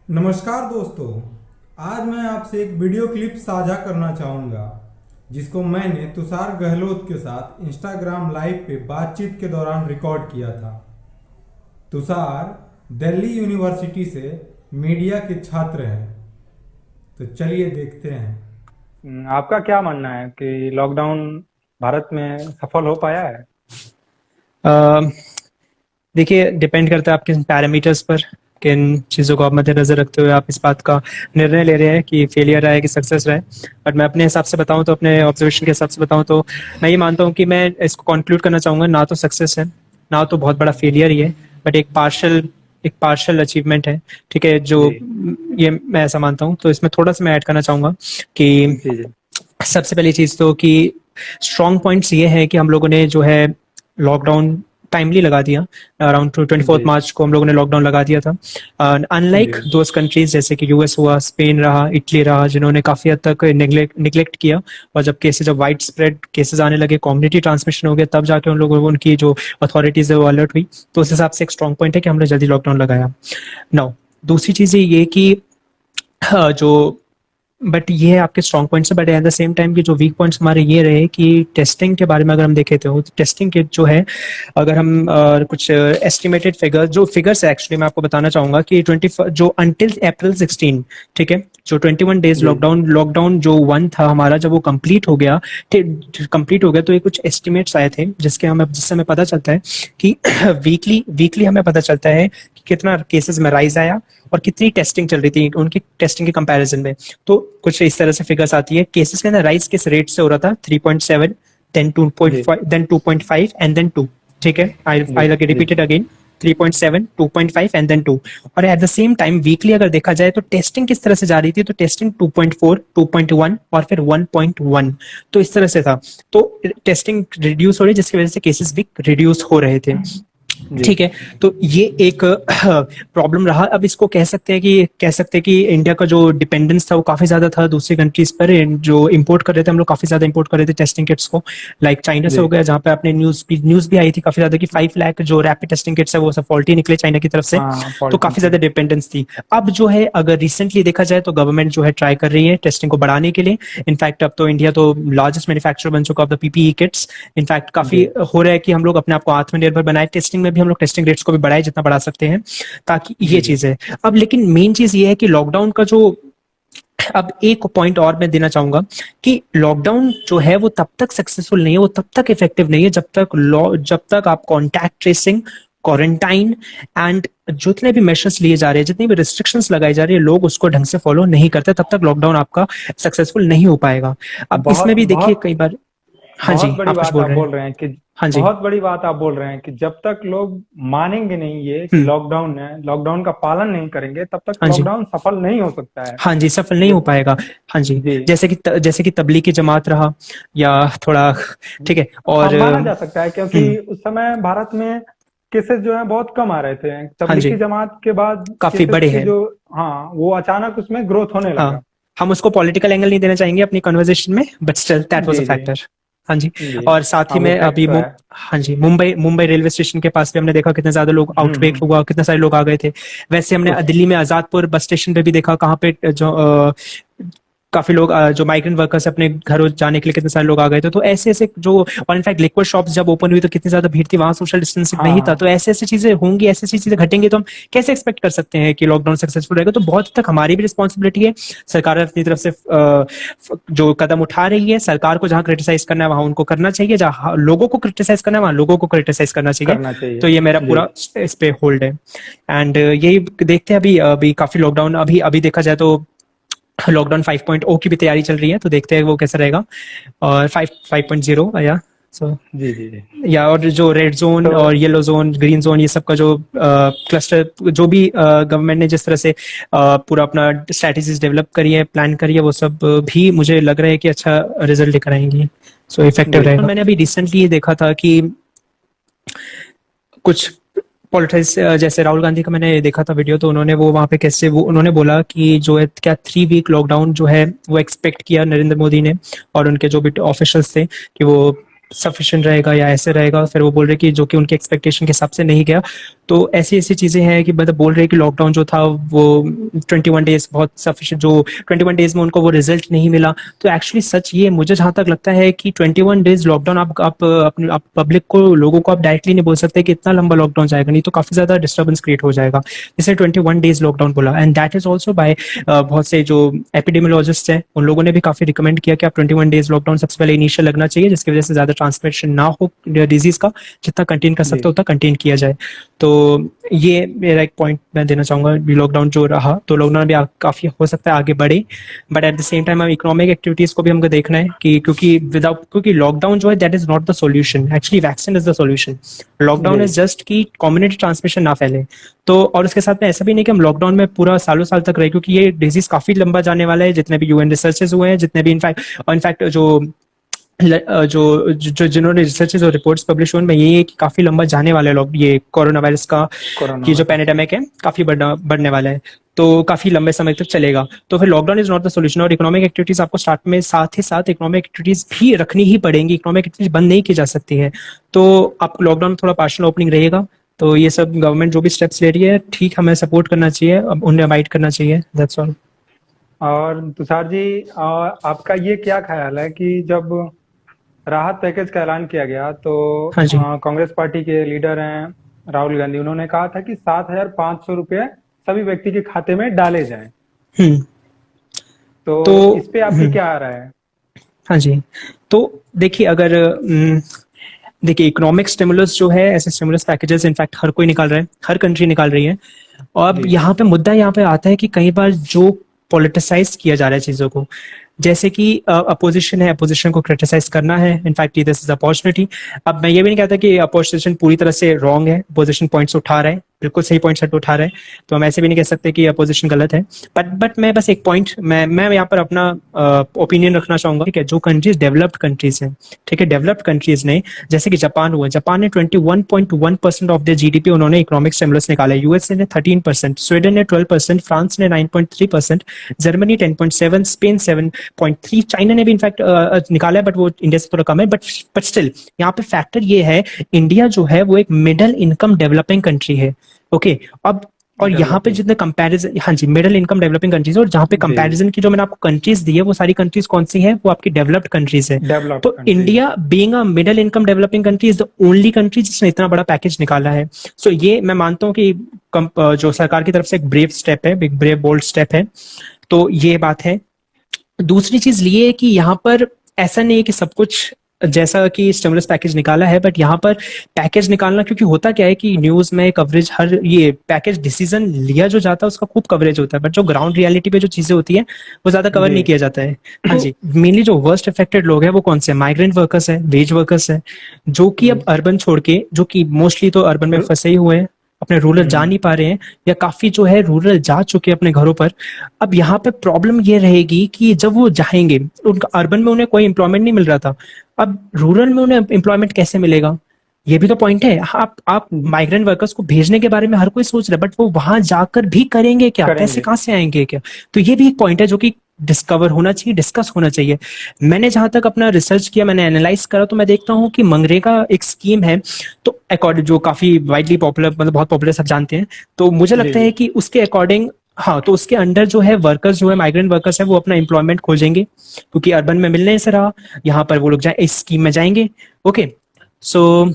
नमस्कार दोस्तों। आज मैं आपसे एक वीडियो क्लिप साझा करना चाहूँगा जिसको मैंने तुषार गहलोत के साथ इंस्टाग्राम लाइव पे बातचीत के दौरान रिकॉर्ड किया था। तुषार दिल्ली यूनिवर्सिटी से मीडिया के छात्र हैं, तो चलिए देखते हैं। आपका क्या मानना है कि लॉकडाउन भारत में सफल हो पाया है? अ, देखिए, डिपेंड करता है आपके पैरामीटर्स पर, किन चीज़ों को आप मद्देनजर रखते हुए आप इस बात का निर्णय ले रहे हैं कि फेलियर रहा है कि सक्सेस रहा है। बट मैं अपने हिसाब से बताऊं तो, अपने ऑब्जर्वेशन के हिसाब से बताऊं तो, मैं ये मानता हूं कि मैं इसको कंक्लूड करना चाहूंगा, ना तो सक्सेस है ना तो बहुत बड़ा फेलियर ही है, बट एक पार्शल अचीवमेंट है। ठीक है, जो ये मैं ऐसा मानता हूँ। तो इसमें थोड़ा सा मैं ऐड करना चाहूंगा कि जी जी। सबसे पहली चीज तो कि स्ट्रॉन्ग पॉइंट्स ये है कि हम लोगों ने जो है लॉकडाउन टाइमली लगा दिया। अराउंड 24 जी मार्च को हम लोगों ने लॉकडाउन लगा दिया था। Unlike ji. दोज कंट्रीज जैसे कि यूएस हुआ, स्पेन रहा, इटली रहा, जिन्होंने काफी हद तक निग्लेक्ट किया, और जब वाइड स्प्रेड केसेस आने लगे, कम्युनिटी ट्रांसमिशन हो गया, तब जाके उन लोगों उनकी जो अथॉरिटीज है वो अलर्ट हुई। तो उस हिसाब से एक स्ट्रॉन्ग पॉइंट है कि हमने जल्दी लॉकडाउन लगाया। नाउ दूसरी चीज ये कि जो बट ये है आपके स्ट्रॉन्ग पॉइंट्स है, but at the same time की जो वीक पॉइंट्स हमारे ये रहे कि टेस्टिंग के बारे में अगर हम देखें तो टेस्टिंग के जो है, अगर हम कुछ एस्टिमेटेड फिगर्स है, एक्चुअली मैं आपको बताना चाहूंगा कि 20 जो अंटिल अप्रैल 16, ठीक है, जो 21 डेज जी लॉकडाउन जो वन था हमारा, जब वो कंप्लीट हो गया तो ये कुछ एस्टिमेट्स आए थे जिससे हमें पता चलता है कि वीकली हमें पता चलता है कि कितना केसेस में राइज आया और कितनी टेस्टिंग चल रही थी उनकी टेस्टिंग के कंपैरिजन में। तो कुछ इस तरह से फिगर्स आती है। केसेस के अंदर राइज किस रेट से हो रहा था? 3.7, देन 2.5, देन 2.5 एंड देन 2। ठीक है, I G I G. Repeat it again. 3.7, 2.5 and then 2। और at the same time weekly अगर देखा जाए तो टेस्टिंग किस तरह से जा रही थी? तो टेस्टिंग 2.4, 2.1 और फिर 1.1। तो इस तरह से था। तो टेस्टिंग रिड्यूस हो रही, जिसकी वजह से केसेस भी रिड्यूस हो रहे थे। जी ठीक है, तो ये एक प्रॉब्लम रहा। अब इसको कह सकते हैं कि इंडिया का जो डिपेंडेंस था वो काफी ज्यादा था दूसरी कंट्रीज पर, जो इंपोर्ट कर रहे थे, हम लोग काफी ज्यादा इंपोर्ट कर रहे थे टेस्टिंग किट्स को। लाइक चाइना से जी। हो गया, जहाँ पे आपने न्यूज भी आई थी काफी ज्यादा कि 5 लाख जो रैपिड टेस्टिंग किट्स है वो सब फॉल्टी निकले चाइना की तरफ से। हाँ, तो पॉलिथीन काफी थी। ज्यादा डिपेंडेंस थी। अब जो है, अगर रिसेंटली देखा जाए तो गवर्नमेंट जो है ट्राई कर रही है टेस्टिंग को बढ़ाने के लिए। इनफैक्ट अब तो इंडिया तो लार्जेस्ट मैन्युफैक्चरर बन चुका of the PPE kits. In fact काफी जी हो रहा है कि हम लोग अपने आप को आत्मनिर्भर बनाए, टेस्टिंग में भी हम लोग टेस्टिंग रेट्स को भी बढ़ाए जितना बढ़ा सकते हैं, ताकि जी ये जी। चीज है। अब लेकिन मेन चीज ये है कि लॉकडाउन का जो, अब एक पॉइंट और मैं देना चाहूंगा कि लॉकडाउन जो है वो तब तक सक्सेसफुल नहीं है, वो तब तक इफेक्टिव नहीं है जब तक आप कॉन्टैक्ट ट्रेसिंग, क्वारंटाइन एंड जितने भी मेजर्स लिए जा रहे हैं, जितनी भी रिस्ट्रिक्शंस लगाई जा रही है, लोग उसको ढंग से फॉलो नहीं करते, तब तक लॉकडाउन आपका सक्सेसफुल नहीं हो पाएगा। अब बहुत इसमें भी देखिए बहुत कई बार। हाँ बहुत जी, बड़ी आप कुछ बात बोल आप रहे बोल हैं? रहे हैं कि हाँ जी। बहुत बड़ी बात आप बोल रहे हैं कि जब तक लोग मानेंगे नहीं ये कि हम्म। लॉकडाउन है, लॉकडाउन का पालन नहीं करेंगे, तब तक हाँ जी। लॉकडाउन सफल नहीं हो सकता है। हाँ जी, सफल नहीं हो जैसे पाएगा। हाँ जी, जी। जैसे कि तबलीगी जमात रहा, या थोड़ा, ठीक है, हाँ, और माना जा सकता है क्योंकि हम्म। उस समय भारत में केसेस जो है बहुत कम आ रहे थे। हाँ तबलीगी जी, जमात के बाद काफी केसेस बड़े की हैं। जो, हाँ, वो अचानक उसमें ग्रोथ होने हाँ, लगा। हम उसको पॉलिटिकल एंगल नहीं देना चाहेंगे अपनी कन्वर्सेशन में, but still that was a जी जी। फैक्टर। हाँ जी। जी। और साथ हाँ, ही वो में फैक्ट अभी तो है। हाँ जी, मुंबई रेलवे स्टेशन के पास भी हमने देखा कितने ज्यादा लोग आउटब्रेक हम्म। हुआ, कितने सारे लोग आ गए थे। वैसे हमने कुछ दिल्ली में आजादपुर बस स्टेशन पे भी देखा, कहाँ पे जो काफी लोग जो माइग्रेंट वर्कर्स अपने घरों जाने के लिए कितने सारे लोग आ गए थे। तो ऐसे ऐसे जो, और इनफैक्ट लिक्विड शॉप्स जब ओपन हुई तो कितनी ज्यादा भीड़ थी, वहां सोशल डिस्टेंसिंग हाँ नहीं था। हाँ। तो ऐसे ऐसी चीजें होंगी, ऐसी ऐसी चीजें घटेंगी, तो हम कैसे एक्सपेक्ट कर सकते हैं कि लॉकडाउन सक्सेसफुल रहेगा? तो बहुत हद तक हमारी भी रिस्पॉन्सिबिलिटी है। सरकार अपनी तरफ से जो कदम उठा रही है, सरकार को जहां क्रिटिसाइज करना है वहां उनको करना चाहिए, जहां लोगों को क्रिटिसाइज करना है वहां लोगों को क्रिटिसाइज करना चाहिए। करना तो चाहिए। ये मेरा जी पूरा इस पे होल्ड है। एंड यही देखते हैं। अभी अभी काफी लॉकडाउन, अभी अभी देखा जाए तो लॉकडाउन 5.0 की भी तैयारी चल रही है, तो देखते हैं वो कैसा रहेगा। और 5.0 या सो, जी। जी जी। या और जो रेड जोन तो और येलो जोन, ग्रीन जोन, ये सब का जो क्लस्टर, जो भी गवर्नमेंट ने जिस तरह से पूरा अपना स्ट्रेटेजीज डेवलप करी है, प्लान करी है, वो सब भी मुझे लग रहा है कि अच्छा रिजल्ट लेकर आएंगी। सो इफेक्टिव जी रहेगा। मैंने अभी रिसेंटली ये देखा था कि कुछ पॉलिटिक्स, जैसे राहुल गांधी का मैंने देखा था वीडियो, तो उन्होंने वो वहां पे कैसे, वो उन्होंने बोला कि जो है क्या 3 वीक लॉकडाउन जो है वो एक्सपेक्ट किया नरेंद्र मोदी ने और उनके जो भी ऑफिशियल्स थे कि वो सफिशिएंट रहेगा या ऐसे रहेगा। फिर वो बोल रहे कि जो कि उनके एक्सपेक्टेशन के हिसाब से नहीं गया। तो ऐसी ऐसी चीजें हैं कि मतलब बोल रहे हैं कि लॉकडाउन जो था वो 21 डेज बहुत सफिशिएंट, जो 21 डेज में उनको वो रिजल्ट नहीं मिला। तो एक्चुअली सच ये मुझे जहां तक लगता है कि 21 डेज लॉकडाउन आप पब्लिक को, लोगों को आप डायरेक्टली नहीं बोल सकते कि इतना लंबा लॉकडाउन जाएगा, नहीं तो काफी ज्यादा डिस्टर्बेंस क्रिएट हो जाएगा। इसलिए 21 डेज लॉकडाउन बोला, and that is also by बहुत से जो एपिडेमियोलॉजिस्ट हैं उन लोगों ने भी काफी रिकमेंड किया कि आप 21 डेज लॉकडाउन सबसे पहले इनिशियल लगना चाहिए, जिसकी वजह से ज्यादा ट्रांसमिशन ना हो डिजीज का, जितना कंटेन कर सकते हो उतना कंटेन किया जाए। तो ये मेरा एक पॉइंट मैं देना चाहूंगा। लॉकडाउन जो रहा तो लॉकडाउन भी काफी हो सकता है आगे बढ़े, but at the same time हम इकोनॉमिक एक्टिविटीज को भी हमको देखना है कि क्योंकि लॉकडाउन जो है that is not the solution, actually vaccine is the solution. Lockdown is just कि कम्युनिटी ट्रांसमिशन ना फैले। तो और उसके साथ में ऐसा भी नहीं कि हम लॉकडाउन में पूरा सालों साल तक रहे, क्योंकि ये डिजीज काफी लंबा जाने वाला है। जितने भी यूएन रिसर्चेस हुए हैं, जितने भी इनफैक्ट जो जिन्होंने रिसर्चेस और रिपोर्ट्स पब्लिश हुए, यही है कि काफी लंबा जाने वाला है ये कोरोना वायरस का, ये जो पैंडेमिक है काफी बढ़ने वाला है, तो काफी लंबे समय तक चलेगा। तो फिर lockdown is not the solution. और इकोनॉमिक एक्टिविटीज आपको स्टार्ट में साथ ही साथ इकोनॉमिक एक्टिविटीज भी रखनी ही पड़ेंगी, इकोनॉमिक एक्टिविटीज बंद नहीं की जा सकती है। तो आपको लॉकडाउन में थोड़ा पार्शियल ओपनिंग रहेगा। तो ये सब गवर्नमेंट जो भी स्टेप्स ले रही है, ठीक, हमें सपोर्ट करना चाहिए, उन्हें अवॉइड करना चाहिए, दैट्स ऑल। और तुषार जी, आपका ये क्या ख्याल है कि जब राहत पैकेज का ऐलान किया गया तो हाँ जी। कांग्रेस पार्टी के लीडर हैं राहुल गांधी, उन्होंने कहा था कि 7,500 रुपये सभी व्यक्ति के खाते में डाले जाएं। तो इस पे आपकी क्या आ रहा है? हाँ जी, तो देखिए, अगर देखिए इकोनॉमिक स्टिमुलस जो है, ऐसे स्टिमुलस पैकेजेस इनफैक्ट हर कोई निकाल रहा है, हर कंट्री निकाल रही है। और अब यहाँ पे मुद्दा यहाँ पे आता है कि कई बार जो पॉलिटिसाइज किया जा रहा है चीजों को, जैसे कि अपोजिशन है, अपोजिशन को क्रिटिसाइज करना है, इनफैक्ट दिस इज अपॉर्चुनिटी। अब मैं ये भी नहीं कहता कि अपोजिशन पूरी तरह से रॉन्ग है, अपोजिशन पॉइंट्स उठा रहा है, बिल्कुल सही पॉइंट्स उठा रहा है, तो हम ऐसे भी नहीं कह सकते कि अपोजिशन गलत है। बट मैं बस एक पॉइंट, मैं यहाँ पर अपना ओपिनियन रखना चाहूंगा। ठीक है, जो कंट्रीज डेवलप्ड कंट्रीज हैं, ठीक है, डेवलप्ड कंट्रीज ने, जैसे कि जापान हुआ, जापान ने 21.1% ऑफ द जीडीपी उन्होंने इकोनॉमिक स्टिमुलस निकाला, यूएसए ने 13%, स्वीडन ने 12%, फ्रांस ने 9.3%, जर्मनी 10.7%, स्पेन 7.3%, चाइना ने भी इनफैक्ट निकाला है, बट वो इंडिया से थोड़ा कम है। बट स्टिल यहाँ पे फैक्टर ये है, इंडिया जो है वो एक मिडिल इनकम डेवलपिंग कंट्री है। ओके, अब और यहाँ पे जितने कंपैरिजन, हाँ जी, मिडिल इनकम डेवलपिंग कंट्रीज, और जहाँ पे कंपैरिजन की जो मैंने आपको कंट्रीज दी है, वो सारी कंट्रीज कौन सी हैं? वो आपकी डेवलप्ड कंट्रीज है। तो India being a middle income developing country is the only country जिसने इतना बड़ा पैकेज निकाला है। सो ये मैं मानता हूँ कि जो सरकार की तरफ से एक ब्रेव स्टेप है, एक ब्रेव बोल्ड स्टेप है। तो ये बात है। दूसरी चीज ये है कि यहाँ पर ऐसा नहीं है कि सब कुछ जैसा कि स्टिमुलस पैकेज निकाला है, बट यहाँ पर पैकेज निकालना, क्योंकि होता क्या है कि न्यूज में कवरेज, हर ये पैकेज डिसीजन लिया जो जाता है उसका खूब कवरेज होता है, बट जो ग्राउंड रियलिटी पे जो चीजें होती है वो ज्यादा कवर नहीं किया जाता है। हाँ जी, मेनली जो वर्स्ट अफेक्टेड लोग हैं वो कौन से? माइग्रेंट वर्कर्स है, वेज वर्कर्स है, जो कि अब अर्बन छोड़ के, जो कि मोस्टली तो अर्बन में फंसे ही हुए हैं, अपने रूरल जा नहीं पा रहे हैं, या काफी जो है रूरल जा चुके हैं अपने घरों पर। अब यहाँ पे प्रॉब्लम ये रहेगी कि जब वो जाएंगे, उनका अर्बन में उन्हें कोई एम्प्लॉयमेंट नहीं मिल रहा था, अब रूरल में उन्हें एम्प्लॉयमेंट कैसे मिलेगा? ये भी तो पॉइंट है। आप माइग्रेंट वर्कर्स को भेजने के बारे में हर कोई सोच रहा है, बट वो वहां जाकर भी करेंगे क्या? पैसे कहाँ से आएंगे क्या? तो ये भी एक पॉइंट है जो कि डिस्कवर होना चाहिए, डिस्कस होना चाहिए। मैंने जहां तक अपना रिसर्च किया, मैंने एनालाइज करा, तो मैं देखता हूं कि मनरेगा एक स्कीम है, तो अकॉर्डिंग जो काफी वाइडली पॉपुलर, मतलब बहुत पॉपुलर, सब जानते हैं, तो मुझे लगता है कि उसके अकॉर्डिंग, हाँ, तो उसके अंडर जो है वर्कर्स, जो है माइग्रेंट वर्कर्स है, वो अपना एम्प्लॉयमेंट खोजेंगे, क्योंकि अर्बन में मिलने से रहा, यहाँ पर वो लोग जाए इस स्कीम में जाएंगे। ओके, सो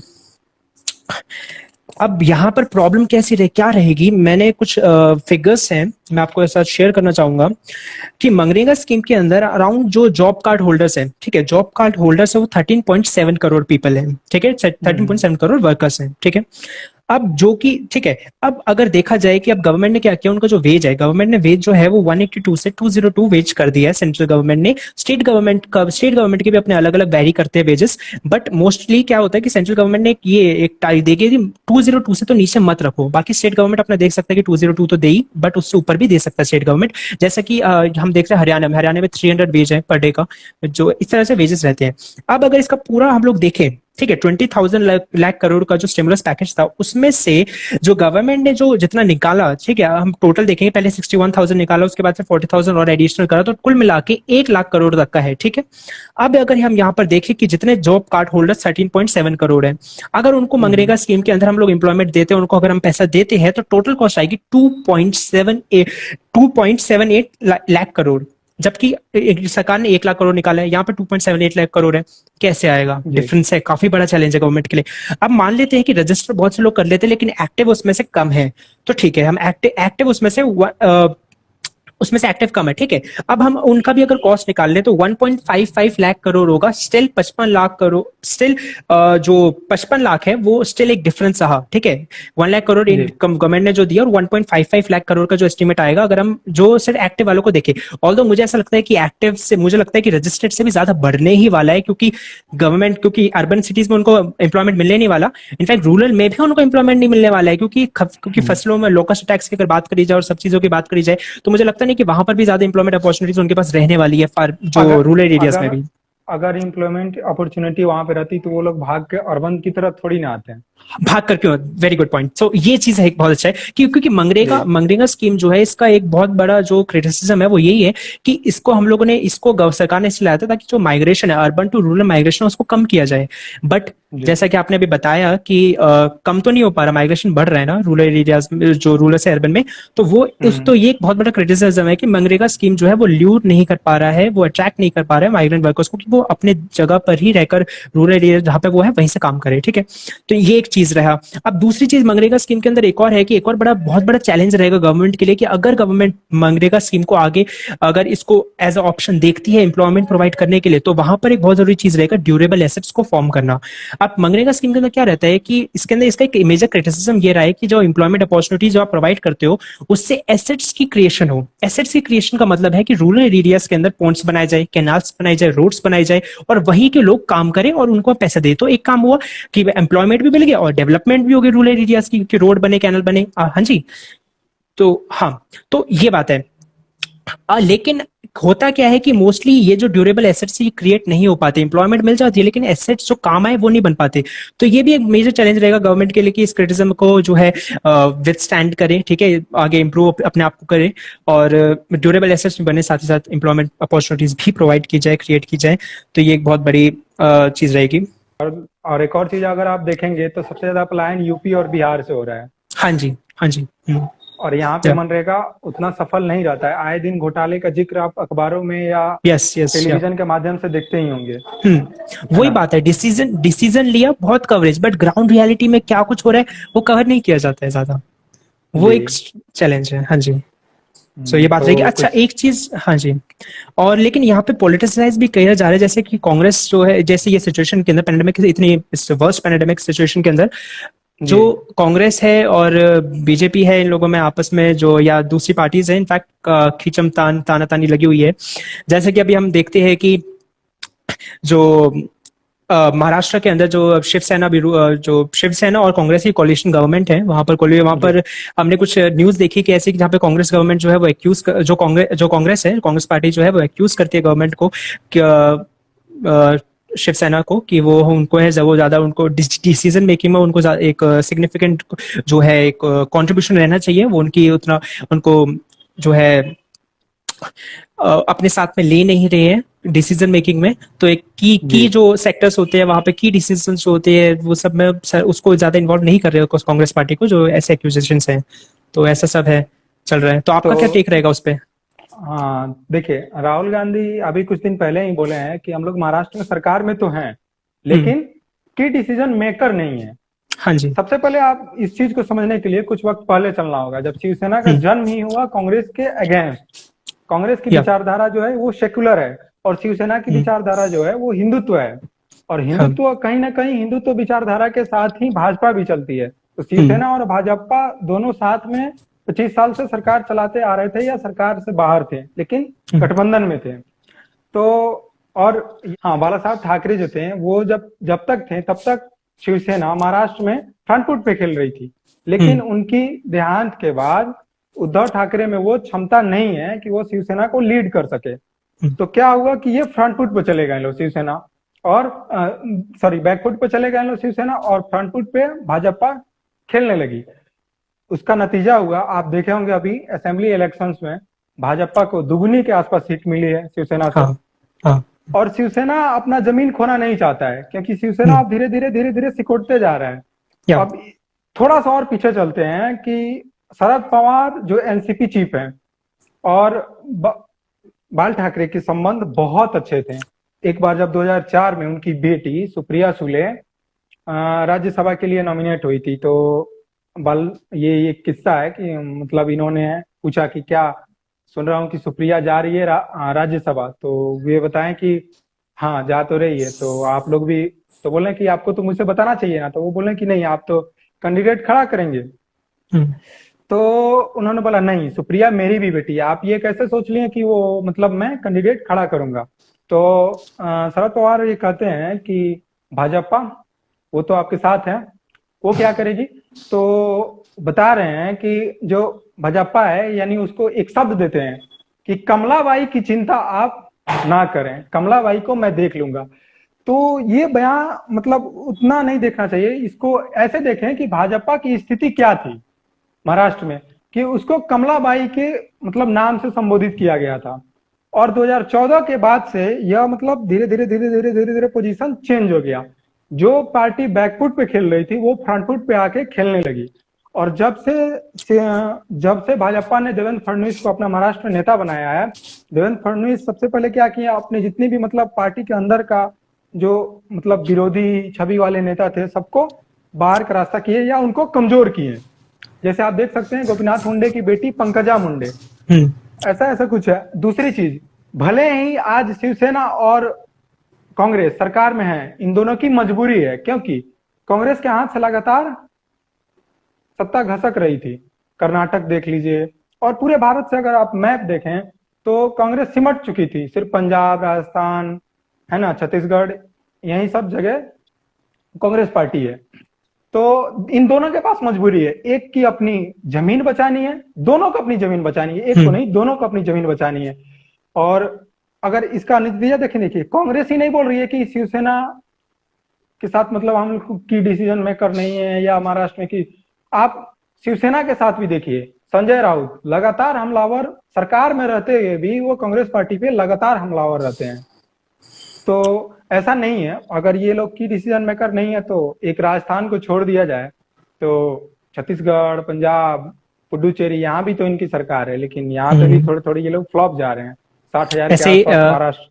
अब यहाँ पर प्रॉब्लम क्या रहेगी? मैंने कुछ फिगर्स हैं, मैं आपको साथ शेयर करना चाहूंगा कि मनरेगा स्कीम के अंदर अराउंड जो जॉब कार्ड होल्डर्स हैं, ठीक है, जॉब कार्ड होल्डर्स है वो 13.7 करोड़ पीपल है, ठीक है, 13.7 करोड़ वर्कर्स हैं, ठीक है। अब जो कि ठीक है, अब अगर देखा जाए कि अब गवर्नमेंट ने क्या किया, उनका जो वेज है, गवर्नमेंट ने वेज जो है वो 182 से 202 वेज कर दिया है सेंट्रल गवर्नमेंट ने। स्टेट गवर्नमेंट के भी अपने अलग अलग वैरी करते हैं वेजेस, बट मोस्टली क्या होता है कि सेंट्रल गवर्नमेंट ने ये एक तारीख देगी कि 202 से तो नीचे मत रखो, बाकी स्टेट गवर्नमेंट अपना देख सकता है कि 202 तो दे ही, बट उससे ऊपर भी दे सकता है स्टेट गवर्नमेंट। जैसा कि हम देख रहे हैं हरियाणा में 300 वेज है पर डे का, जो इस तरह से वेजेस रहते हैं। अब अगर इसका पूरा हम लोग देखें ठीक है, 20,000 लाख करोड़ का जो स्टिमुलस पैकेज था उसमें से जो गवर्नमेंट ने जो जितना निकाला, ठीक है, हम टोटल देखेंगे, पहले 61,000 निकाला, उसके बाद से 40,000 और एडिशनल करा, तो कुल मिला के 1 लाख करोड़ तक का है। ठीक है, अब अगर हम यहाँ पर देखें कि जितने जॉब कार्ड होल्डर 13.7 करोड़ है, अगर उनको मनरेगा स्कीम के अंदर हम लोग एम्प्लॉयमेंट देते हैं, उनको अगर हम पैसा देते हैं, तो टोटल कॉस्ट आएगी 2.78 लाख करोड़, जबकि सरकार ने 1 लाख करोड़ निकाला है, यहाँ पे 2.78 लाख करोड़ है। कैसे आएगा? डिफरेंस है, काफी बड़ा चैलेंज है गवर्नमेंट के लिए। अब मान लेते हैं कि रजिस्टर बहुत से लोग कर लेते हैं, लेकिन एक्टिव उसमें से कम है, तो ठीक है, हम एक्टिव उसमें से एक्टिव कम है, ठीक है। अब हम उनका भी अगर कॉस्ट निकाल लें तो 1.55 लाख करोड़ होगा, स्टिल 55 लाख करोड़, स्टिल जो 55 लाख है वो स्टिल एक डिफरेंस रहा, ठीक है। 1 लाख करोड़ गवर्नमेंट ने जो दिया, और 1.55 लाख करोड़ का जो एस्टिमेट आएगा अगर हम जो सिर्फ एक्टिव वालों को देखें। ऑल्दो मुझे ऐसा लगता है कि एक्टिव से, मुझे लगता है कि रजिस्टर्ड से भी ज्यादा बढ़ने ही वाला है, क्योंकि गवर्नमेंट, क्योंकि अर्बन सिटीज में उनको एम्प्लॉयमेंट मिलने नहीं वाला, इनफैक्ट रूरल में भी उनको एम्प्लॉयमेंट नहीं मिलने वाला है, क्योंकि फसलों में लोकल टैक्स की अगर बात करी जाए और सब चीजों की बात करी जाए, तो मुझे लगता नहीं कि वहां पर भी ज्यादा एम्प्लॉयमेंट अपॉर्चुनिटीज उनके पास रहने वाली है, जो रूरल एरियाज में भी। अगर एम्प्लॉयमेंट अपॉर्चुनिटी वहां पे रहती तो वो लोग भाग के अर्बन की तरफ थोड़ी ना आते हैं, भाग कर क्यों? Very good point. सो ये चीज है एक बहुत अच्छा है, क्योंकि मनरेगा स्कीम जो है, इसका एक बहुत बड़ा जो क्रिटिसिज्म है वो यही है कि इसको हम लोगों ने, इसको सरकार ने इसलिए लाया था ताकि जो माइग्रेशन है, अर्बन टू रूरल माइग्रेशन, उसको कम किया जाए। बट जैसा कि आपने अभी बताया कि कम तो नहीं हो पा रहा, माइग्रेशन बढ़ रहा है ना रूरल एरियाज में, जो रूरल से अर्बन में, तो वो तो ये एक बहुत बड़ा क्रिटिसिज्म है कि मनरेगा स्कीम जो है वो ल्यूर नहीं कर पा रहा है, वो अट्रैक्ट नहीं कर पा रहा है माइग्रेंट वर्कर्स को, कि वो अपने जगह पर ही रहकर रूरल एरिया जहां पे वो है वहीं से काम करे, ठीक है। तो ये एक चीज रहा। अब दूसरी चीज मनरेगा स्कीम के अंदर एक और है कि एक और बहुत बड़ा चैलेंज रहेगा गवर्नमेंट के लिए, कि अगर गवर्नमेंट मनरेगा स्कीम को आगे अगर इसको एज अ ऑप्शन देखती है एम्प्लॉयमेंट प्रोवाइड करने के लिए, तो वहां पर एक बहुत जरूरी चीज रहेगा ड्यूरेबल एसेट्स को फॉर्म करना। अब मनरेगा स्कीम के अंदर क्या रहता है कि इसके अंदर इसका एक मेजर क्रिटिसिज्म ये रहा है कि जो एम्प्लॉयमेंट अपॉर्चुनिटीज जो आप प्रोवाइड करते हो उससे एसेट्स की क्रिएशन हो। एसेट्स की क्रिएशन का मतलब है कि रूरल एरियाज के अंदर पॉइंट्स बनाए जाए, कैनाल्स बनाए जाए, रोड्स बनाए जाए, और वहीं के लोग काम करें और उनको पैसा दे। तो एक काम हुआ कि एम्प्लॉयमेंट भी मिल गया और डेवलपमेंट भी हो गई रूरल एरियाज की, रोड बने, कैनल बने। हाँ जी, तो हाँ, तो ये बात है। लेकिन होता क्या है कि मोस्टली ये जो ड्यूरेबल एसेट्स ये क्रिएट नहीं हो पाते, एम्प्लॉयमेंट मिल जाती है लेकिन एसेट्स जो काम आए वो नहीं बन पाते। तो ये भी एक मेजर चैलेंज रहेगा गवर्नमेंट के लिए कि इस क्रिटिसिज्म को जो है विथस्टैंड करे, ठीक है, आगे इंप्रूव अपने आप को करे, और ड्यूरेबल एसेट्स भी बने, साथ ही साथ एम्प्लॉयमेंट अपॉर्चुनिटीज भी प्रोवाइड की जाए, क्रिएट की जाए। तो ये एक बहुत बड़ी चीज रहेगी। और एक और चीज अगर आप देखेंगे तो सबसे ज्यादा पलायन यूपी और बिहार से हो रहा है। हाँ जी, हाँ जी। और यहाँ पे मनरेगा उतना सफल नहीं रहता है। आए दिन घोटाले का जिक्र आप अखबारों में या टेलीविजन के माध्यम से देखते ही होंगे। वही बात है, डिसीजन लिया, बहुत कवरेज, बट ग्राउंड रियलिटी में क्या कुछ हो रहा है वो कवर नहीं किया जाता है ज्यादा, वो एक चैलेंज है। हाँ जी, सो ये बात रहेगी। अच्छा, एक चीज, हाँ जी, और लेकिन यहाँ पे पॉलिटिसाइज भी किया जा रहा है, जैसे कि कांग्रेस जो है, जैसे ये सिचुएशन के अंदर, पैंडेमिक, इतनी वर्स्ट पैंडेमिक सिचुएशन के अंदर, जो कांग्रेस है और बीजेपी है, इन लोगों में आपस में जो, या दूसरी पार्टीज है, इनफैक्ट खींचम तानातानी लगी हुई है। जैसे कि अभी हम देखते हैं कि जो महाराष्ट्र के अंदर जो शिवसेना और कांग्रेस की कोलिशन गवर्नमेंट है, वहां पर हमने कुछ न्यूज देखी कि ऐसे कि जहाँ पे कांग्रेस गवर्नमेंट जो है वो एक्यूज, जो कांग्रेस है, कांग्रेस पार्टी जो है वो एक्यूज करती है गवर्नमेंट को, शिवसेना को, कि वो उनको है, वो ज्यादा उनको डिसीजन मेकिंग में उनको एक सिग्निफिकेंट जो है एक कंट्रीब्यूशन रहना चाहिए, वो उतना उनको जो है अपने साथ में ले नहीं रहे हैं डिसीजन मेकिंग में। तो एक की जो सेक्टर्स होते हैं वहां पे, की डिसीजन जो होते हैं, वो सब में उसको ज्यादा इन्वॉल्व नहीं कर रहे हो कांग्रेस पार्टी को, जो ऐसे एक्यूजेशंस हैं। तो ऐसा सब है, चल रहा है। तो आपका क्या टेक रहेगा उस पे? हाँ, देखिए, राहुल गांधी अभी कुछ दिन पहले ही बोले हैं कि हम लोग महाराष्ट्र में सरकार में तो हैं, लेकिन की डिसीजन मेकर नहीं है। हाँ जी। सबसे पहले आप इस चीज को समझने के लिए कुछ वक्त पहले चलना होगा, जब शिवसेना का जन्म ही हुआ कांग्रेस के अगेंस्ट। कांग्रेस की विचारधारा जो है वो सेकुलर है, और शिवसेना की विचारधारा जो है वो हिंदुत्व है। और हिंदुत्व कहीं ना कहीं, हिंदुत्व विचारधारा के साथ ही भाजपा भी चलती है। तो शिवसेना और भाजपा दोनों साथ में 25 साल से सरकार चलाते आ रहे थे, या सरकार से बाहर थे, लेकिन गठबंधन में थे। तो और हाँ, बाला साहब ठाकरे जो थे वो जब तक थे तब तक शिवसेना महाराष्ट्र में फ्रंट फुट पे खेल रही थी। लेकिन उनकी देहांत के बाद उद्धव ठाकरे में वो क्षमता नहीं है कि वो शिवसेना को लीड कर सके। तो क्या हुआ कि ये फ्रंट फुट पे चले गए लोग शिवसेना, और सॉरी बैकफुट पे चले गए लोग शिवसेना और फ्रंट फुट पे भाजपा खेलने लगी। उसका नतीजा हुआ, आप देखे होंगे अभी असेंबली इलेक्शंस में भाजपा को दुगनी के आसपास सीट मिली है शिवसेना से। हाँ हाँ और शिवसेना अपना जमीन खोना नहीं चाहता है, क्योंकि शिवसेना अब धीरे धीरे सिकुड़ते जा रहा है। या अब थोड़ा सा और पीछे चलते हैं कि शरद पवार जो एनसीपी चीफ हैं और बाल ठाकरे के संबंध बहुत अच्छे थे। एक बार जब 2004 में उनकी बेटी सुप्रिया सुले राज्यसभा के लिए नॉमिनेट हुई थी, तो ये किस्सा है कि मतलब इन्होंने पूछा कि क्या सुन रहा हूँ कि सुप्रिया जा रही है राज्यसभा, तो वे बताएं कि हाँ जा तो रही है, तो आप लोग भी, तो बोले कि आपको तो मुझे बताना चाहिए ना, तो वो बोले कि नहीं आप तो कैंडिडेट खड़ा करेंगे। तो उन्होंने बोला नहीं, सुप्रिया मेरी भी बेटी है, आप ये कैसे सोच लिए कि वो मतलब मैं कैंडिडेट खड़ा करूंगा। तो शरद पवार ये कहते हैं कि भाजपा वो तो आपके साथ है, वो क्या करेगी, तो बता रहे हैं कि जो भाजपा है यानी उसको एक शब्द देते हैं कि कमलाबाई की चिंता आप ना करें, कमलाबाई को मैं देख लूंगा। तो ये बयान मतलब उतना नहीं देखना चाहिए, इसको ऐसे देखें कि भाजपा की स्थिति क्या थी महाराष्ट्र में, कि उसको कमलाबाई के मतलब नाम से संबोधित किया गया था। और 2014 के बाद से यह मतलब धीरे धीरे पोजीशन चेंज हो गया। जो पार्टी बैकफुट पे खेल रही थी वो फ्रंट फुट पे आके खेलने लगी। और जब से भाजपा ने देवेंद्र फडणवीस को अपना महाराष्ट्र नेता बनाया है, देवेंद्र फडणवीस सबसे पहले क्या किया, अपने जितने भी मतलब पार्टी के अंदर का जो मतलब विरोधी छवि वाले नेता थे सबको बाहर का रास्ता किए या उनको कमजोर किए। जैसे आप देख सकते हैं गोपीनाथ मुंडे की बेटी पंकजा मुंडे, ऐसा कुछ है। दूसरी चीज, भले ही आज शिवसेना और कांग्रेस सरकार में है, इन दोनों की मजबूरी है, क्योंकि कांग्रेस के हाथ से लगातार सत्ता घसक रही थी। कर्नाटक देख लीजिए और पूरे भारत से अगर आप मैप देखें तो कांग्रेस सिमट चुकी थी, सिर्फ पंजाब, राजस्थान है ना, छत्तीसगढ़, यही सब जगह कांग्रेस पार्टी है। तो इन दोनों के पास मजबूरी है, एक की अपनी जमीन बचानी है, दोनों को अपनी जमीन बचानी है, एक को नहीं दोनों को अपनी जमीन बचानी है। और अगर इसका नतीजा देखिए कांग्रेस ही नहीं बोल रही है कि शिवसेना के साथ मतलब हम लोग की डिसीजन मेकर नहीं है या महाराष्ट्र में, कि आप शिवसेना के साथ भी देखिए संजय राउत लगातार हमलावर, सरकार में रहते हुए भी वो कांग्रेस पार्टी पे लगातार हमलावर रहते हैं। तो ऐसा नहीं है, अगर ये लोग की डिसीजन मेकर नहीं है तो एक राजस्थान को छोड़ दिया जाए तो छत्तीसगढ़, पंजाब, पुडुचेरी, यहाँ भी तो इनकी सरकार है, लेकिन यहाँ पे भी थोड़े थोड़े ये लोग फ्लॉप जा रहे हैं। 60,000 के आसपास महाराष्ट्र।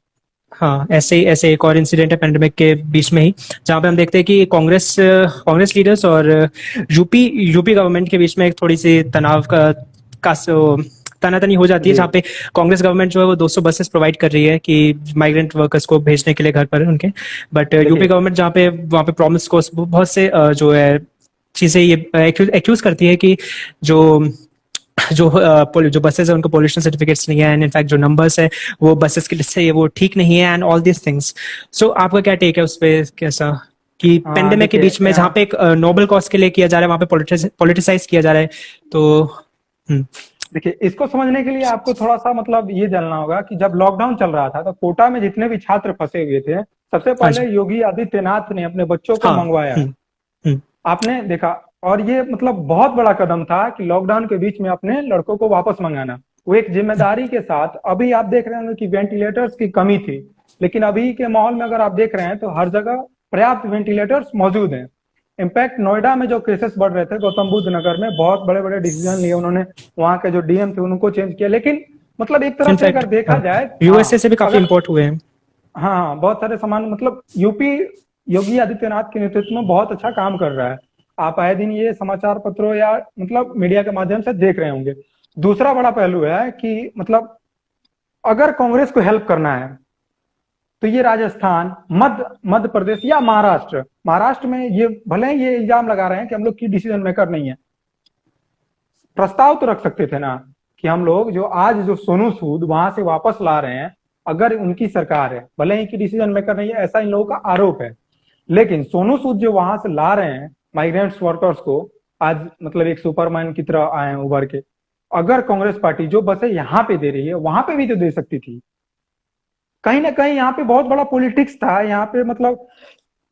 हाँ, ऐसे एक और इंसिडेंट है पैंडेमिक के बीच में ही, जहाँ पे हम देखते हैं कि कांग्रेस लीडर्स और यूपी गवर्नमेंट के बीच में एक थोड़ी सी तनाव का तनातनी हो जाती है, जहाँ पे कांग्रेस गवर्नमेंट जो है वो 200 बसेस प्रोवाइड कर रही है कि माइग्रेंट वर्कर्स को भेजने के लिए घर पर उनके, बट यूपी गवर्नमेंट जहाँ पे वहाँ पे प्रॉमिस को बहुत से जो है चीजें ये एक्यूज करती है कि जो बसेस है उनको पोल्यूशन सर्टिफिकेट्स नहीं है, एंड इनफैक्ट जो नंबर्स है वो बसेस की लिस्ट है वो ठीक नहीं है, एंड ऑल दिस थिंग्स। सो आपका क्या टेक है उस पे, कैसा कि पेंडेमिक के बीच में जहाँ पे एक नोबल कॉज के लिए किया जा रहा है वहां पे पॉलिटिसाइज किया जा रहा है, तो देखिए इसको समझने के लिए आपको थोड़ा सा मतलब ये जानना होगा कि जब लॉकडाउन चल रहा था तो कोटा में जितने भी छात्र फंसे हुए थे, सबसे पहले योगी आदित्यनाथ ने अपने बच्चों को मंगवाया। आपने देखा, और ये मतलब बहुत बड़ा कदम था कि लॉकडाउन के बीच में अपने लड़कों को वापस मंगाना, वो एक जिम्मेदारी के साथ। अभी आप देख रहे होंगे कि वेंटिलेटर्स की कमी थी, लेकिन अभी के माहौल में अगर आप देख रहे हैं तो हर जगह पर्याप्त वेंटिलेटर्स मौजूद हैं। इनफैक्ट नोएडा में जो केसेस बढ़ रहे थे, गौतम बुद्ध नगर में बहुत बड़े बड़े डिसीजन लिए उन्होंने, वहां के जो डीएम थे उनको चेंज किया। लेकिन मतलब एक तरफ से अगर देखा जाए, यूएसए से भी काफी इंपोर्ट हुए हैं। हाँ, बहुत सारे सामान, मतलब यूपी योगी आदित्यनाथ के नेतृत्व में बहुत अच्छा काम कर रहा है। आप आए दिन ये समाचार पत्रों या मतलब मीडिया के माध्यम से देख रहे होंगे। दूसरा बड़ा पहलू है कि मतलब अगर कांग्रेस को हेल्प करना है तो ये राजस्थान, मध्य प्रदेश या महाराष्ट्र में ये भले ये इल्जाम लगा रहे हैं कि हम लोग की डिसीजन मेकर नहीं है, प्रस्ताव तो रख सकते थे ना कि हम लोग जो आज जो सोनू सूद वहां से वापस ला रहे हैं, अगर उनकी सरकार है, भले ही की डिसीजन मेकर नहीं है ऐसा इन लोगों का आरोप है, लेकिन सोनू सूद जो वहां से ला रहे हैं माइग्रेंट्स वर्कर्स को, आज मतलब एक सुपरमैन की तरह आए हैं उभर के। अगर कांग्रेस पार्टी जो बसें यहाँ पे दे रही है वहां पे भी तो दे सकती थी। कहीं ना कहीं यहाँ पे बहुत बड़ा पॉलिटिक्स था यहाँ पे, मतलब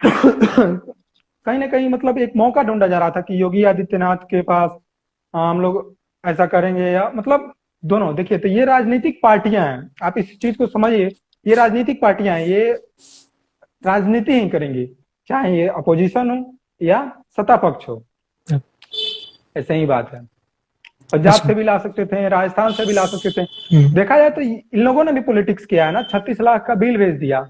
कहीं ना कहीं मतलब एक मौका ढूंढा जा रहा था कि योगी आदित्यनाथ के पास हम लोग ऐसा करेंगे, या मतलब दोनों देखिए, तो ये राजनीतिक पार्टियां हैं, आप इस चीज को समझिए, ये राजनीतिक पार्टियां हैं, ये राजनीति ही करेंगी, चाहे ये अपोजिशन हो या सत्ता पक्ष हो, ऐसे ही बात है। पंजाब अच्छा। से भी ला सकते थे, राजस्थान से भी ला सकते थे। हम्म। देखा जाए तो इन लोगों ने भी पॉलिटिक्स किया है ना, 36 लाख का बिल भेज दिया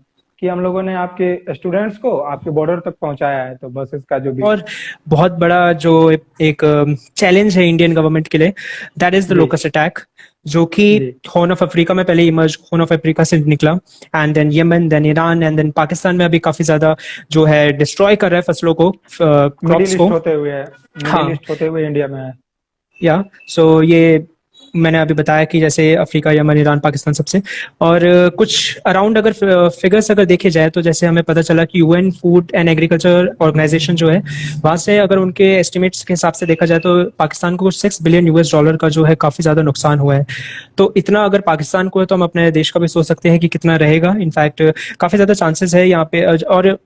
कि हम लोगों ने आपके स्टूडेंट्स को आपके बॉर्डर तक पहुंचाया है, तो बस इसका जो भी और बहुत बड़ा जो एक चैलेंज है इंडियन गवर्नमेंट के लिए, दैट इज द जी लोकस्ट अटैक, जो कि जी हॉर्न ऑफ अफ्रीका में पहले इमर्ज, हॉर्न ऑफ अफ्रीका से निकला, and then Yemen, then Iran, and then Pakistan में अभी काफी ज्यादा जो है डिस्ट्रॉय कर रहा है फसलों को, क्रॉप्स मिडिल को। ईस्ट होते हुए है, हाँ, मिडिल ईस्ट होते हुए इंडिया में है। या सो ये मैंने अभी बताया कि जैसे अफ्रीका, यमन, ईरान, पाकिस्तान सबसे, और कुछ अराउंड अगर फिगर्स अगर देखे जाए तो जैसे हमें पता चला कि UN food and agriculture organisation जो है, वहां से अगर उनके एस्टिमेट्स के हिसाब से देखा जाए तो पाकिस्तान को कुछ $6 बिलियन का जो है काफी ज्यादा नुकसान हुआ है। तो इतना अगर पाकिस्तान को है तो हम अपने देश का भी सोच सकते हैं कि कितना रहेगा। इनफैक्ट काफी ज्यादा चांसेस है यहाँ पे। और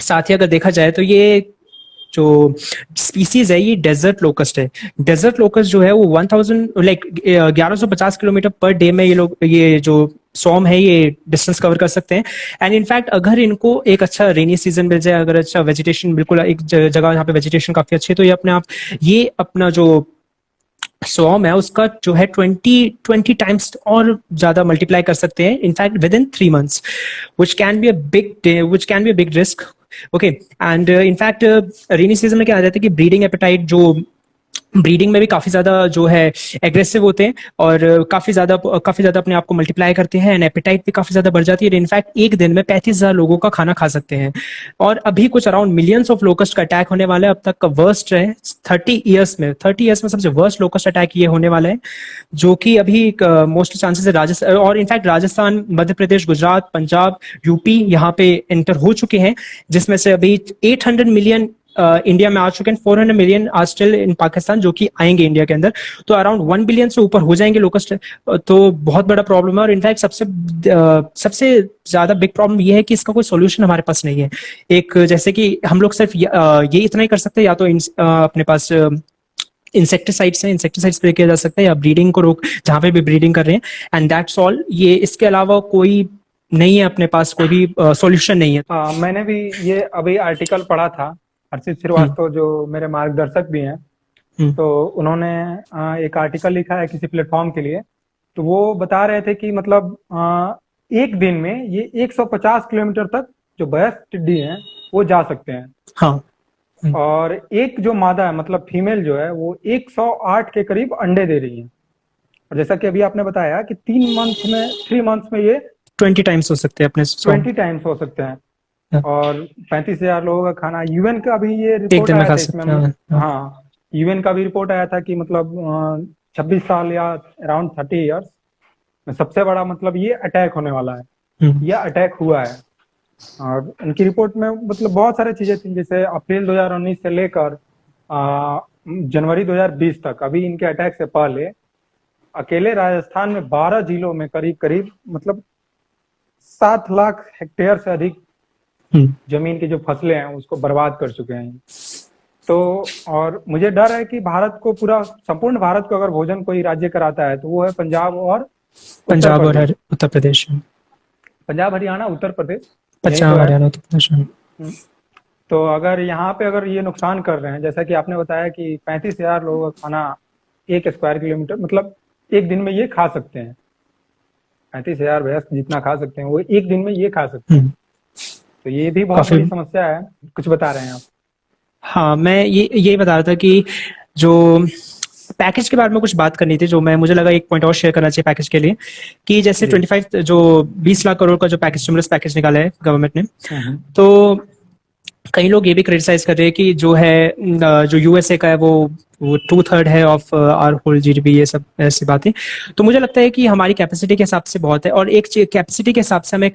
साथ ही अगर देखा जाए तो ये जो स्पीसीज है ये डेजर्ट लोकस्ट है। डेजर्ट लोकस्ट जो है वो 1150 किलोमीटर पर डे में ये जो सॉर्म है ये डिस्टेंस कवर कर सकते हैं। एंड इनफैक्ट अगर इनको एक अच्छा रेनी सीजन मिल जाए, अगर अच्छा वेजिटेशन, बिल्कुल एक जगह जहाँ पे वेजिटेशन काफी अच्छी है, तो ये अपना जो सॉर्म है उसका जो है 20 टाइम्स और ज्यादा मल्टीप्लाई कर सकते हैं, in fact with in 3 months, which can be a big risk. Okay, and in fact rainy season में क्या आ जाता है कि ब्रीडिंग में भी काफी ज्यादा जो है एग्रेसिव होते हैं, और काफी ज्यादा अपने आप को मल्टीप्लाई करते हैं, एंड एपेटाइट भी काफी ज्यादा बढ़ जाती है। इनफैक्ट एक दिन में 35,000 लोगों का खाना खा सकते हैं। और अभी कुछ अराउंड मिलियंस ऑफ लोकस्ट का अटैक होने वाला है। अब तक का वर्स्ट है 30 इयर्स में सबसे वर्स्ट लोकस्ट अटैक ये होने वाला है, जो कि अभी मोस्ट चांसेस है राजस्थान, और इनफैक्ट राजस्थान, मध्य प्रदेश, गुजरात, पंजाब, यूपी यहाँ पे एंटर हो चुके हैं, जिसमें से अभी 800 मिलियन इंडिया में आ चुके हैं, 400 million are still in Pakistan, जो कि आएंगे इंडिया के अंदर। तो अराउंड 1 बिलियन से ऊपर हो जाएंगे लोकस्ट। तो बहुत बड़ा प्रॉब्लम है। और इनफैक्ट सबसे ज्यादा बिग प्रॉब्लम ये है कि इसका कोई सोल्यूशन हमारे पास नहीं है। एक जैसे कि हम लोग सिर्फ ये इतना ही कर सकते हैं, या तो अपने पास इंसेक्टिसाइड्स स्प्रे किया जा सकता है, या ब्रीडिंग को रोक, जहां पे भी ब्रीडिंग कर रहे हैं, एंड दैट्स ऑल। ये इसके अलावा कोई नहीं है, अपने पास कोई भी सॉल्यूशन नहीं है। मैंने भी ये अभी आर्टिकल पढ़ा था, हर्षित श्रीवास्तव जो मेरे मार्गदर्शक भी हैं, तो उन्होंने एक आर्टिकल लिखा है किसी प्लेटफॉर्म के लिए, तो वो बता रहे थे कि मतलब एक दिन में ये 150 किलोमीटर तक जो वयस्क टिड्डी हैं वो जा सकते हैं। हाँ। और एक जो मादा है, मतलब फीमेल जो है, वो 108 के करीब अंडे दे रही है। और जैसा कि अभी आपने बताया कि 3 मंथ्स में ये 20 टाइम्स हो सकते हैं अपने 20 टाइम्स हो सकते हैं। और 35,000 लोगों का खाना, यूएन का भी ये एक रिपोर्ट दिन में आया खा था सकते इसमें। हैं। हाँ, यूएन का भी रिपोर्ट आया था कि मतलब 26 साल या अराउंड 30 इयर्स में सबसे बड़ा मतलब ये अटैक होने वाला है, या अटैक हुआ है। और उनकी रिपोर्ट में मतलब बहुत सारी चीजें थी, जैसे अप्रैल 2019 से लेकर जनवरी 2020 तक, अभी इनके अटैक से पहले अकेले राजस्थान में 12 जिलों में करीब मतलब 7 लाख हेक्टेयर से अधिक जमीन की जो फसलें हैं उसको बर्बाद कर चुके हैं। तो और मुझे डर है कि भारत को, पूरा संपूर्ण भारत को अगर भोजन कोई राज्य कराता है तो वो है पंजाब और उत्तर प्रदेश। पंजाब, हरियाणा, उत्तर प्रदेश, पंजाब, हरियाणा, उत्तर प्रदेश। तो अगर यहाँ पे अगर ये नुकसान कर रहे हैं, जैसा कि आपने बताया कि 35,000 लोगों का खाना 1 स्क्वायर किलोमीटर, मतलब एक दिन में ये खा सकते हैं। 35,000 वयस्क जितना खा सकते हैं वो एक दिन में ये खा सकते हैं। तो ये भी बहुत बड़ी समस्या है। कुछ बता रहे हैं आप? हाँ, मैं ये बता रहा था कि जो पैकेज के बारे में कुछ बात करनी थी, जो मुझे लगा एक पॉइंट और शेयर करना चाहिए पैकेज के लिए, कि जैसे 20 लाख करोड़ का जो स्टिमुलस पैकेज निकाला है गवर्नमेंट ने, तो कई लोग ये भी क्रिटिसाइज कर रहे हैं कि जो यूएसए का है वो 2/3 है ऑफ आवर होल जीडीपी, ये सब ऐसी बातें। तो मुझे लगता है कि हमारी कैपेसिटी के हिसाब से बहुत है, और एक कैपेसिटी के हिसाब से हमें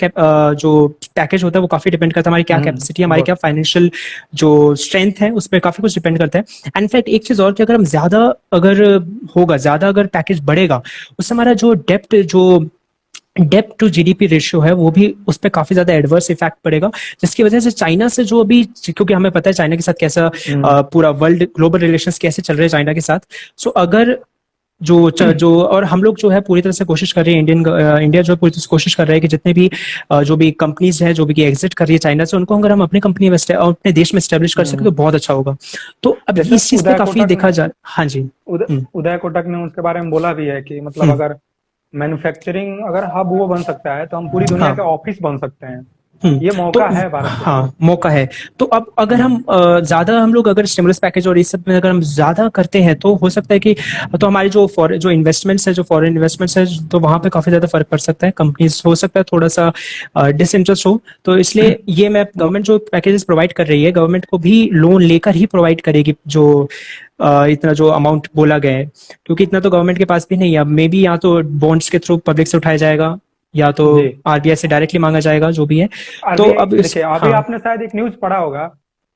जो पैकेज होता है वो काफी डिपेंड करता है हमारी क्या कैपेसिटी, हमारी क्या फाइनेंशियल जो स्ट्रेंथ है, उस पर काफी कुछ डिपेंड करता है। इनफैक्ट एक चीज और कि अगर हम ज्यादा अगर पैकेज बढ़ेगा, उससे हमारा जो डेप्ट जो डेब्ट टू जीडीपी रेशियो है वो भी उस पर काफी ज्यादा एडवर्स इफेक्ट पड़ेगा, जिसकी वजह से चाइना से जो अभी, क्योंकि हमें पता है चाइना के साथ कैसा पूरा वर्ल्ड ग्लोबल रिलेशंस कैसे चल रहे हैं चाइना के साथ। सो अगर जो और हम लोग जो है पूरी तरह से कोशिश कर रहे हैं, इंडिया जो है पूरी तरह से कोशिश कर रहा है कि जितने भी जो भी कंपनीज है जो भी एग्जिट कर रही है चाइना से, उनको अगर हम अपनी कंपनी में अपने देश में स्टेब्लिश कर सके तो बहुत अच्छा होगा। तो अब जैसे इस चीज पे उदय काफी कोटक देखा ने जा, हाँ जी, उदय कोटक ने उसके बारे में बोला भी है कि मतलब अगर मैन्युफैक्चरिंग अगर हब वो बन सकता है तो हम पूरी दुनिया हाँ। के ऑफिस बन सकते हैं। ये तो मौका है भारत के हाँ, मौका है। तो अब अगर हम ज्यादा हम लोग अगर स्टिमुलस पैकेज और इस सब में अगर हम ज्यादा करते हैं तो हो सकता है कि तो हमारी जो इन्वेस्टमेंट्स है, जो फॉरेन इन्वेस्टमेंट्स है, तो वहां पे काफी ज्यादा फर्क पड़ सकता है। कंपनीज हो सकता है थोड़ा सा डिसइंटरेस्ट हो, तो इसलिए ये मैं गवर्नमेंट जो पैकेजेस प्रोवाइड कर रही है, गवर्नमेंट को भी लोन लेकर ही प्रोवाइड करेगी जो इतना जो अमाउंट बोला गया है, क्योंकि इतना तो गवर्नमेंट के पास भी नहीं है। अब मे बी या तो बॉन्ड्स के थ्रू पब्लिक से उठाया जाएगा या तो जी। आरबीआई से डायरेक्टली मांगा जाएगा, जो भी है। तो अभी अब देखिए, अभी हाँ, आपने शायद एक न्यूज पढ़ा होगा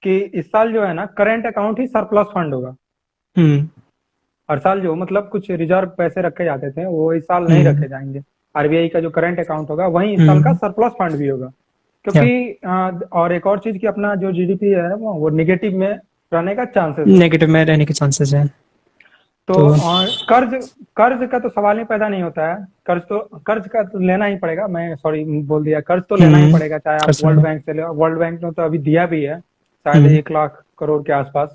कि इस साल जो है ना करंट अकाउंट ही सरप्लस फंड होगा। हर साल जो मतलब कुछ रिजर्व पैसे रखे जाते थे वो इस साल नहीं रखे जाएंगे। आरबीआई का जो करंट अकाउंट होगा वही इस साल का सरप्लस फंड भी होगा, क्योंकि और एक और चीज की अपना जो जीडीपी है वो नेगेटिव में रहने का चांसेस है। नेगेटिव में रहने के चांसेस हैं। तो कर्ज का तो सवाल ही पैदा नहीं होता है। कर्ज का तो लेना ही पड़ेगा, मैं सॉरी बोल दिया, कर्ज तो लेना ही पड़ेगा, चाहे आप वर्ल्ड बैंक से ले। वर्ल्ड बैंक ने तो अभी दिया भी है शायद 1 लाख करोड़ के आसपास,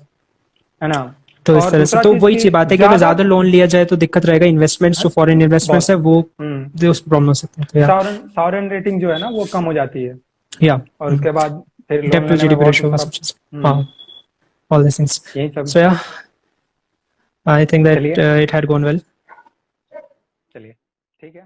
है ना। तो इस तरह से तो वही चीज बात है कि अगर ज्यादा लोन लिया जाए तो दिक्कत रहेगा, इन्वेस्टमेंट्स जो फॉरेन इन्वेस्टमेंट्स है वो प्रॉब्लम हो सकता है। सॉवरेन रेटिंग जो है ना वो कम हो जाती है, या और उसके बाद फिर डेब्ट टू जीडीपी रेशियो, हाँ, ऑल दिस थिंग्स। यही सब। सो या I think that it had gone well. चलिए ठीक है।